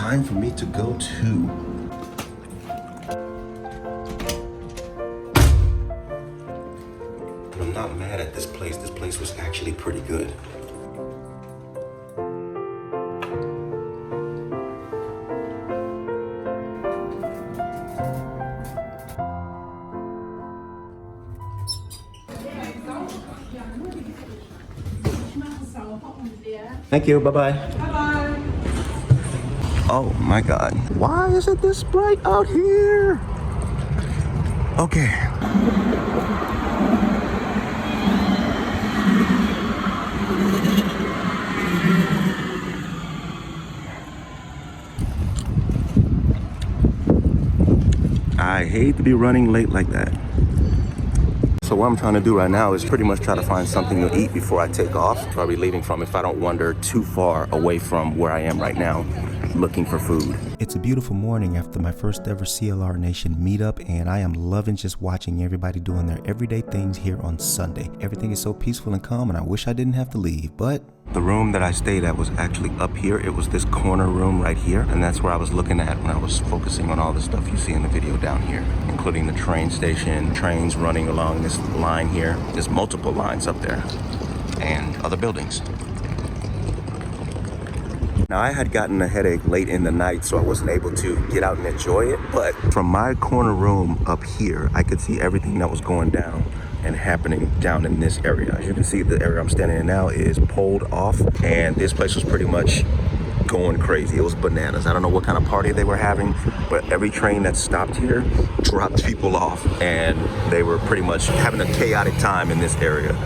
time for me to go to. And I'm not mad at this place. This place was actually pretty good. Thank you, bye-bye. Bye-bye. Oh my God, why is it this bright out here? Okay. I hate to be running late like that. So what I'm trying to do right now is pretty much try to find something to eat before I take off. Where I'll be leaving from if I don't wander too far away from where I am right now, looking for food. It's a beautiful morning after my first ever CLR Nation Meetup, and I am loving just watching everybody doing their everyday things here on Sunday. Everything is so peaceful and calm, and I wish I didn't have to leave, but the room that I stayed at was actually up here. It was this corner room right here, and that's where I was looking at when I was focusing on all the stuff you see in the video down here, including the train station, trains running along this line here. There's multiple lines up there, and other buildings. Now, I had gotten a headache late in the night, so I wasn't able to get out and enjoy it. But from my corner room up here, I could see everything that was going down and happening down in this area. As you can see, the area I'm standing in now is pulled off, and this place was pretty much going crazy. It was bananas. I don't know what kind of party they were having, but every train that stopped here dropped people off, and they were pretty much having a chaotic time in this area.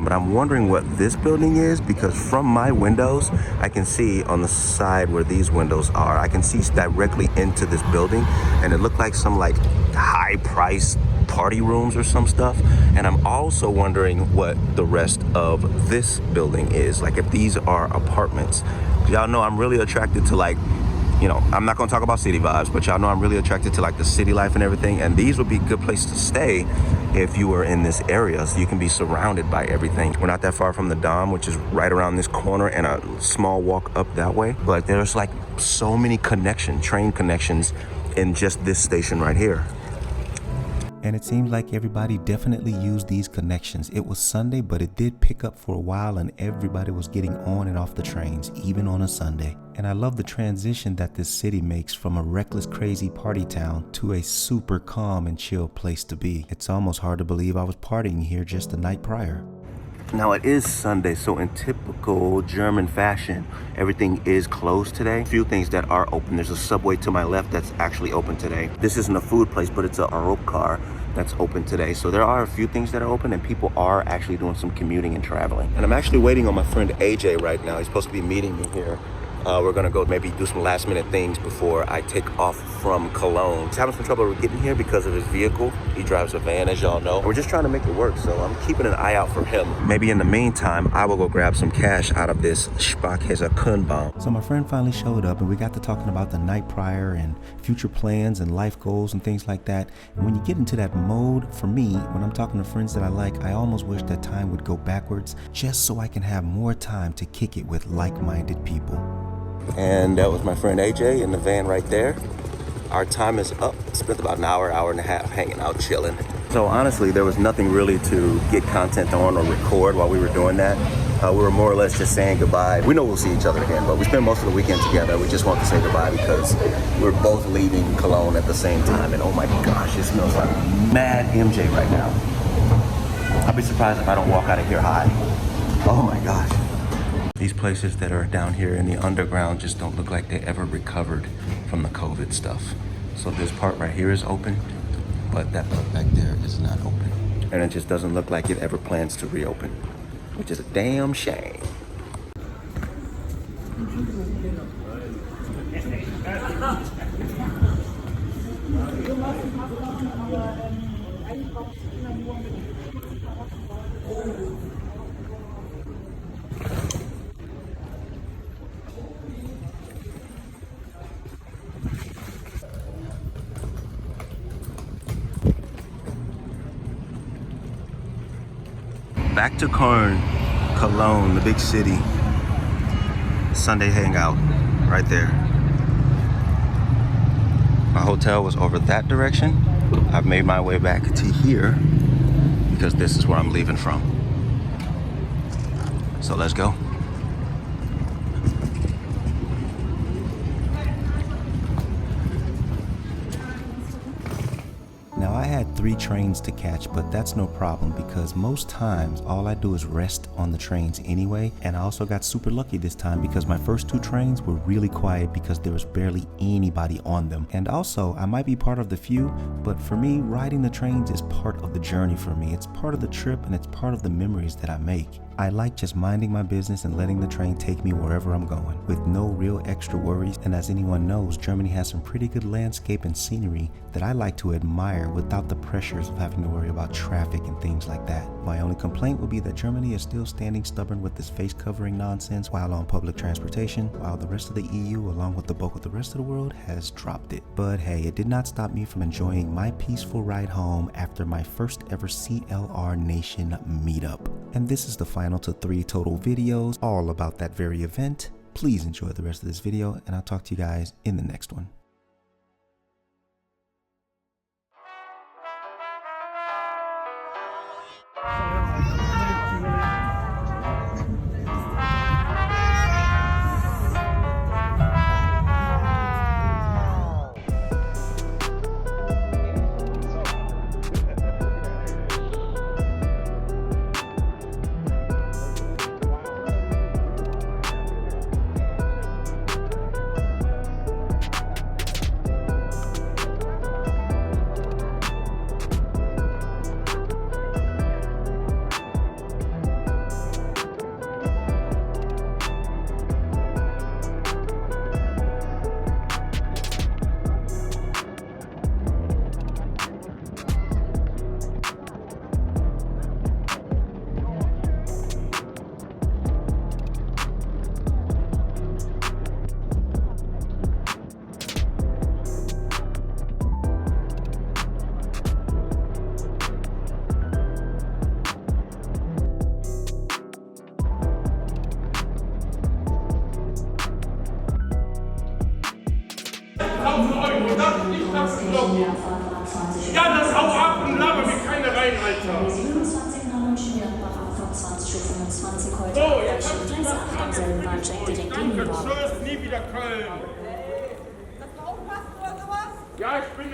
But I'm wondering what this building is, because from my windows, I can see on the side where these windows are, I can see directly into this building, and it looked like some like high price party rooms or some stuff. And I'm also wondering what the rest of this building is, like if these are apartments. Y'all know I'm really attracted to, like, you know, I'm not gonna talk about city vibes, but y'all know I'm really attracted to like the city life and everything. And these would be a good place to stay if you were in this area, so you can be surrounded by everything. We're not that far from the Dom, which is right around this corner, and a small walk up that way. But there's like so many train connections in just this station right here. and it seems like everybody definitely used these connections. It was Sunday, but it did pick up for a while, and everybody was getting on and off the trains, even on a Sunday. And I love the transition that this city makes from a reckless, crazy party town to a super calm and chill place to be. It's almost hard to believe I was partying here just the night prior. Now it is Sunday, so in typical German fashion, everything is closed today. A few things that are open. There's a Subway to my left that's actually open today. This isn't a food place, but it's a Europcar that's open today. So there are a few things that are open, and people are actually doing some commuting and traveling. And I'm actually waiting on my friend AJ right now. He's supposed to be meeting me here. We're gonna go maybe do some last minute things before I take off from Cologne. He's having some trouble getting here because of his vehicle. He drives a van, as y'all know. We're just trying to make it work, so I'm keeping an eye out for him. Maybe in the meantime, I will go grab some cash out of this Sparkasse Köln. So my friend finally showed up, and we got to talking about the night prior and future plans and life goals and things like that. And when you get into that mode, for me, when I'm talking to friends that I like, I almost wish that time would go backwards just so I can have more time to kick it with like-minded people. And that was my friend AJ in the van right there. Our time is up. Spent about an hour and a half hanging out, chilling. So honestly, there was nothing really to get content on or record while we were doing that. We were more or less just saying goodbye. We know we'll see each other again, but we spent most of the weekend together. We just want to say goodbye because we're both leaving Cologne at the same time. And oh my gosh, it smells like mad MJ right now. I'll be surprised if I don't walk out of here high. Oh my gosh. These places that are down here in the underground just don't look like they ever recovered from the COVID stuff. So this part right here is open, but that part back there is not open. And it just doesn't look like it ever plans to reopen, which is a damn shame. Back to Cologne, the big city. Sunday hangout, right there. My hotel was over that direction. I've made my way back to here because this is where I'm leaving from. So let's go. Now I had 3 trains to catch, but that's no problem because most times all I do is rest on the trains anyway, and I also got super lucky this time because my first 2 trains were really quiet because there was barely anybody on them. And also, I might be part of the few, but for me, riding the trains is part of the journey for me. It's part of the trip and it's part of the memories that I make. I like just minding my business and letting the train take me wherever I'm going with no real extra worries. And as anyone knows, Germany has some pretty good landscape and scenery that I like to admire without the pressures of having to worry about traffic and things like that. My only complaint would be that Germany is still standing stubborn with this face covering nonsense while on public transportation, while the rest of the EU, along with the bulk of the rest of the world, has dropped it. But hey, it did not stop me from enjoying my peaceful ride home after my first ever CLR Nation Meetup. And this is the final to 3 total videos all about that very event. Please enjoy the rest of this video and I'll talk to you guys in the next one. Ja, dann hau ab und laber mir keine rein, Alter. 27 Nonnenschwert auf 28 für 25 heute. So, jetzt hab ich Gleis 8 am selben Bahnsteig direkt gegenüber. Tschüss, nie wieder Köln. Ja, ich bin